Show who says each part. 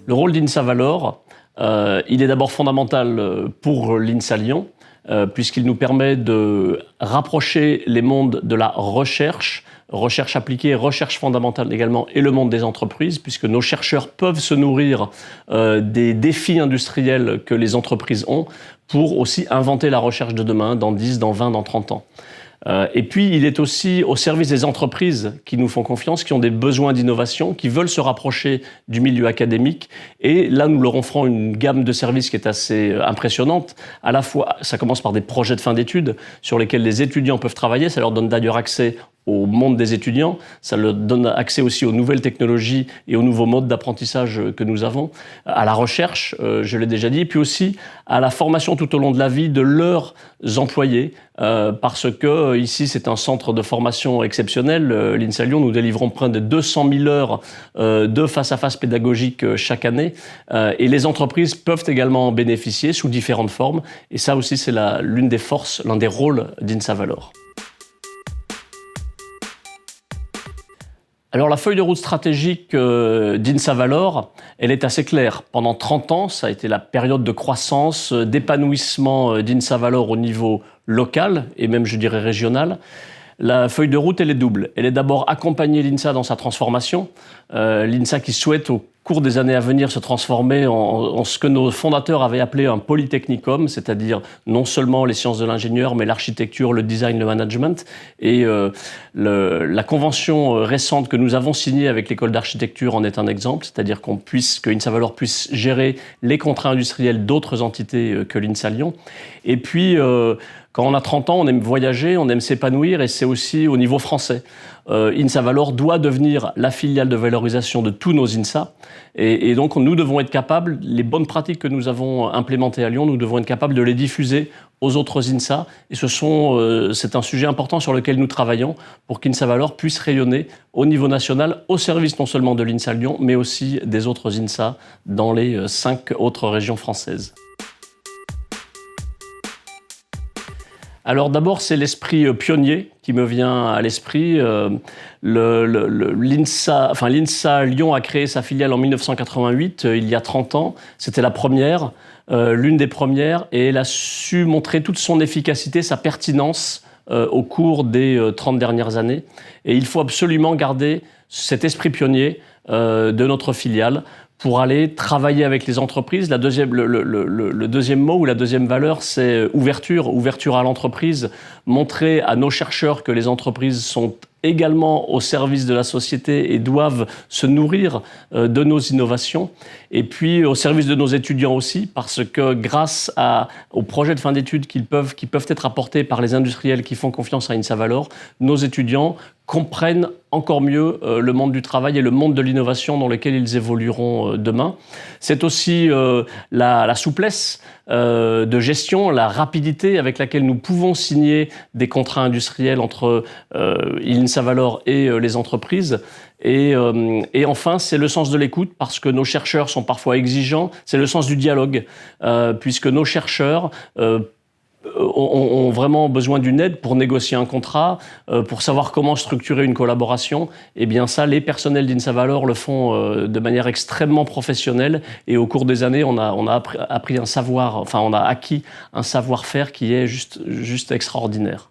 Speaker 1: Le rôle d'INSA Valor, il est d'abord fondamental pour l'INSA Lyon, puisqu'il nous permet de rapprocher les mondes de la recherche appliquée, recherche fondamentale également, et le monde des entreprises, puisque nos chercheurs peuvent se nourrir des défis industriels que les entreprises ont pour aussi inventer la recherche de demain, dans 10, dans 20, dans 30 ans. Et puis, il est aussi au service des entreprises qui nous font confiance, qui ont des besoins d'innovation, qui veulent se rapprocher du milieu académique. Et là, nous leur offrons une gamme de services qui est assez impressionnante. À la fois, ça commence par des projets de fin d'études sur lesquels les étudiants peuvent travailler. Ça leur donne d'ailleurs accès au monde des étudiants, ça leur donne accès aussi aux nouvelles technologies et aux nouveaux modes d'apprentissage que nous avons, à la recherche, je l'ai déjà dit, et puis aussi à la formation tout au long de la vie de leurs employés, parce que ici c'est un centre de formation exceptionnel. L'INSA Lyon, nous délivrons près de 200 000 heures de face-à-face pédagogique chaque année, et les entreprises peuvent également en bénéficier sous différentes formes, et ça aussi c'est l'une des forces, l'un des rôles d'INSA Valor. Alors la feuille de route stratégique d'INSA Valor, elle est assez claire. Pendant 30 ans, ça a été la période de croissance, d'épanouissement d'INSA Valor au niveau local et même je dirais régional. La feuille de route, elle est double. Elle est d'abord accompagner l'INSA dans sa transformation. L'INSA qui souhaite au cours des années à venir se transformer en ce que nos fondateurs avaient appelé un polytechnicum, c'est-à-dire non seulement les sciences de l'ingénieur, mais l'architecture, le design, le management. Et la convention récente que nous avons signée avec l'école d'architecture en est un exemple, c'est-à-dire que INSA Valor puisse gérer les contrats industriels d'autres entités que l'INSA Lyon. Et puis, quand on a 30 ans, on aime voyager, on aime s'épanouir, et c'est aussi au niveau français. INSA Valor doit devenir la filiale de valorisation de tous nos INSA. Et donc, nous devons être capables, les bonnes pratiques que nous avons implémentées à Lyon, nous devons être capables de les diffuser aux autres INSA. Et c'est un sujet important sur lequel nous travaillons pour qu'INSA Valor puisse rayonner au niveau national, au service non seulement de l'INSA Lyon, mais aussi des autres INSA dans les 5 autres régions françaises. Alors d'abord, c'est l'esprit pionnier qui me vient à l'esprit. L'INSA Lyon a créé sa filiale en 1988, il y a 30 ans. C'était la première, l'une des premières, et elle a su montrer toute son efficacité, sa pertinence au cours des 30 dernières années. Et il faut absolument garder cet esprit pionnier de notre filiale pour aller travailler avec les entreprises. Le deuxième mot ou la deuxième valeur, c'est ouverture à l'entreprise, montrer à nos chercheurs que les entreprises sont également au service de la société et doivent se nourrir de nos innovations. Et puis au service de nos étudiants aussi, parce que grâce aux projets de fin d'études qui peuvent être apportés par les industriels qui font confiance à INSA Valor, nos étudiants comprennent encore mieux le monde du travail et le monde de l'innovation dans lequel ils évolueront demain. C'est aussi la souplesse de gestion, la rapidité avec laquelle nous pouvons signer des contrats industriels entre INSA Valor et les entreprises. Et enfin, c'est le sens de l'écoute, parce que nos chercheurs sont parfois exigeants. C'est le sens du dialogue, puisque nos chercheurs ont vraiment besoin d'une aide pour négocier un contrat, pour savoir comment structurer une collaboration. Et bien ça, les personnels d'INSA Valor le font de manière extrêmement professionnelle. Et au cours des années, on a acquis un savoir-faire qui est juste extraordinaire.